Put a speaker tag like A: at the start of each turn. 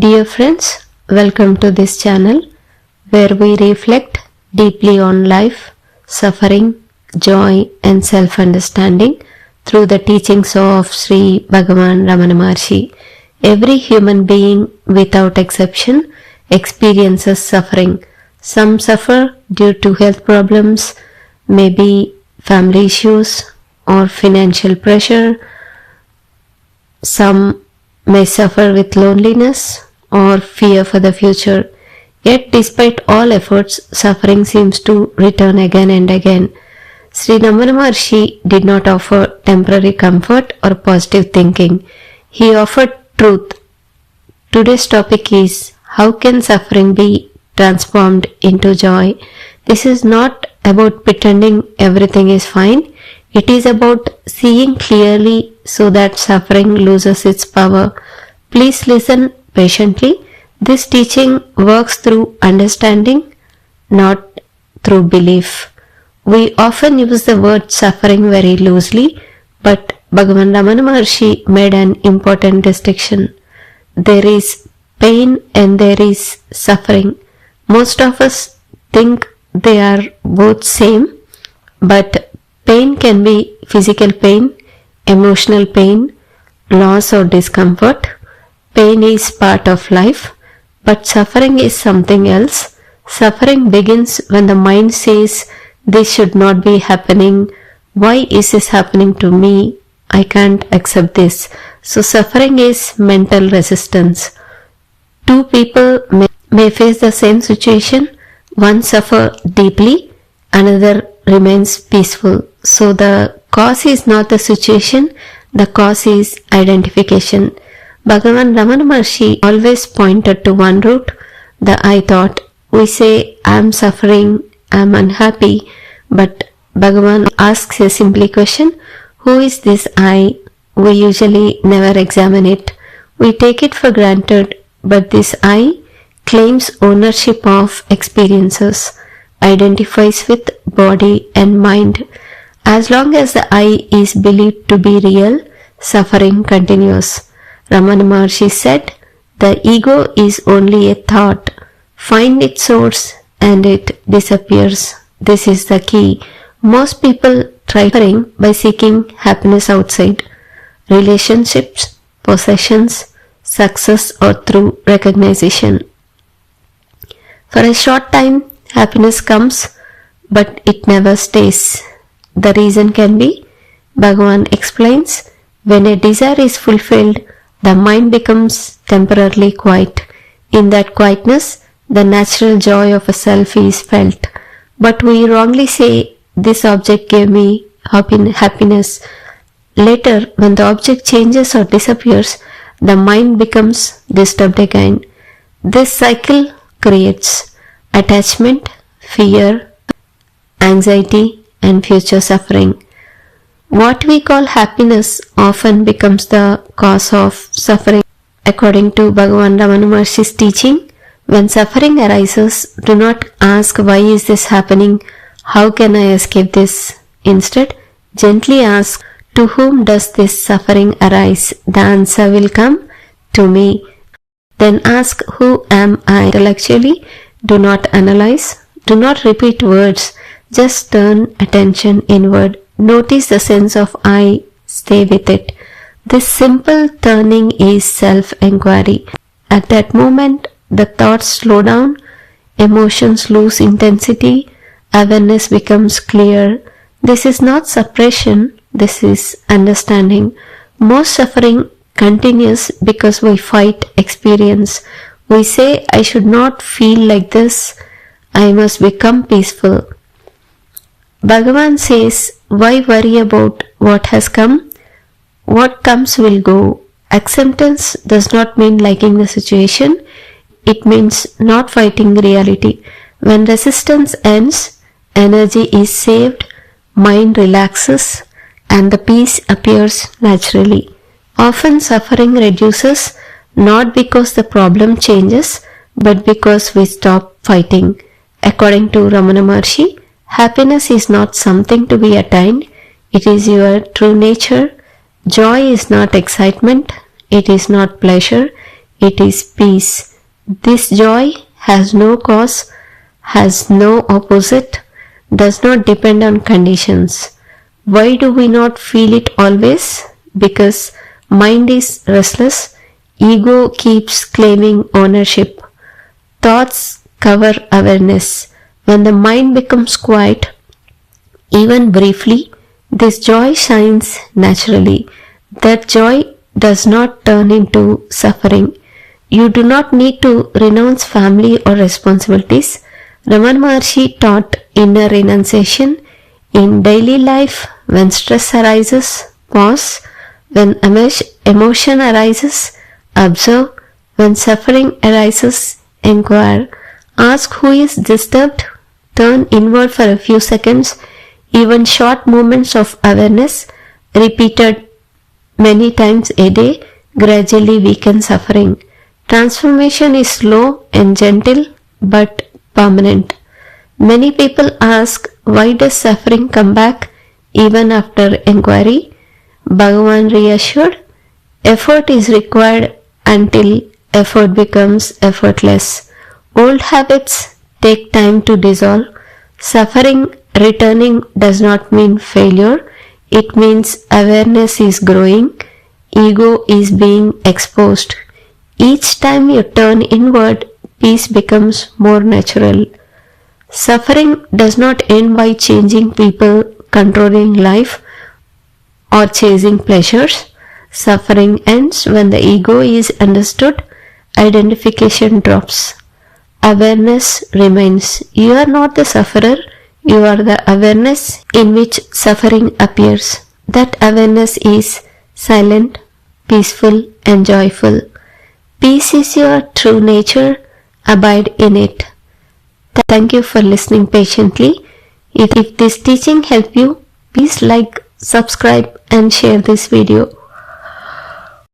A: Dear friends, welcome to this channel where we reflect deeply on life, suffering, joy and self-understanding through the teachings of Sri Bhagavan Ramana Maharshi. Every human being without exception experiences suffering. Some suffer due to health problems, maybe family issues or financial pressure. Some may suffer with loneliness or fear for the future. Yet despite all efforts, suffering seems to return again and again. Sri Ramana Maharshi did not offer temporary comfort or positive thinking. He offered truth. Today's topic is, how can suffering be transformed into joy? This is not about pretending everything is fine. It is about seeing clearly so that suffering loses its power. Please listen patiently. This teaching works through understanding, not through belief. We often use the word suffering very loosely, but Bhagavan Ramana Maharshi made an important distinction. There is pain and there is suffering. Most of us think they are both same, but pain can be physical pain, emotional pain, loss or discomfort. Pain is part of life, but suffering is something else. Suffering begins when the mind says, this should not be happening. Why is this happening to me? I can't accept this. So suffering is mental resistance. Two people may face the same situation. One suffer deeply, another remains peaceful. So the cause is not the situation, the cause is identification. Bhagavan Ramana Maharshi always pointed to one root, the I thought. We say, I am suffering, I am unhappy, but Bhagavan asks a simple question, who is this I? We usually never examine it. We take it for granted, but this I claims ownership of experiences, identifies with body and mind. As long as the I is believed to be real, suffering continues. Ramana Maharshi said, the ego is only a thought. Find its source and it disappears. This is the key. Most people try suffering by seeking happiness outside, relationships, possessions, success or through recognition. For a short time, happiness comes, but it never stays. The reason can be, Bhagavan explains, when a desire is fulfilled, the mind becomes temporarily quiet. In that quietness, the natural joy of a self is felt. But we wrongly say, this object gave me happiness. Later, when the object changes or disappears, the mind becomes disturbed again. This cycle creates attachment, fear, anxiety, and future suffering. What we call happiness often becomes the cause of suffering. According to Bhagavan Ramana Maharshi's teaching, when suffering arises, do not ask why is this happening, how can I escape this? Instead, gently ask, to whom does this suffering arise? The answer will come, to me. Then ask, who am I? Intellectually, do not analyze, do not repeat words, just turn attention inward. Notice the sense of I, stay with it. This simple turning is self-enquiry. At that moment, the thoughts slow down, emotions lose intensity, awareness becomes clear. This is not suppression, this is understanding. Most suffering continues because we fight experience. We say, I should not feel like this, I must become peaceful. Bhagavan says, why worry about what has come? What comes will go. Acceptance does not mean liking the situation. It means not fighting reality. When resistance ends, energy is saved, mind relaxes, and the peace appears naturally. Often suffering reduces not because the problem changes, but because we stop fighting. According to Ramana Maharshi, happiness is not something to be attained, it is your true nature. Joy is not excitement, it is not pleasure, it is peace. This joy has no cause, has no opposite, does not depend on conditions. Why do we not feel it always? Because mind is restless, ego keeps claiming ownership. Thoughts cover awareness. When the mind becomes quiet, even briefly, this joy shines naturally. That joy does not turn into suffering. You do not need to renounce family or responsibilities. Ramana Maharshi taught inner renunciation in daily life. When stress arises, pause. When emotion arises, observe. When suffering arises, inquire. Ask who is disturbed. Turn inward for a few seconds. Even short moments of awareness, repeated many times a day, gradually weaken suffering. Transformation is slow and gentle but permanent. Many people ask, why does suffering come back even after inquiry? Bhagavan reassured, effort is required until effort becomes effortless. Old habits take time to dissolve. Suffering returning does not mean failure. It means awareness is growing. Ego is being exposed. Each time you turn inward, peace becomes more natural. Suffering does not end by changing people, controlling life, or chasing pleasures. Suffering ends when the ego is understood, identification drops. Awareness remains. You are not the sufferer, you are the awareness in which suffering appears. That awareness is silent, peaceful, and joyful. Peace is your true nature. Abide in it. Thank you for listening patiently. If this teaching helped you, please like, subscribe, and share this video.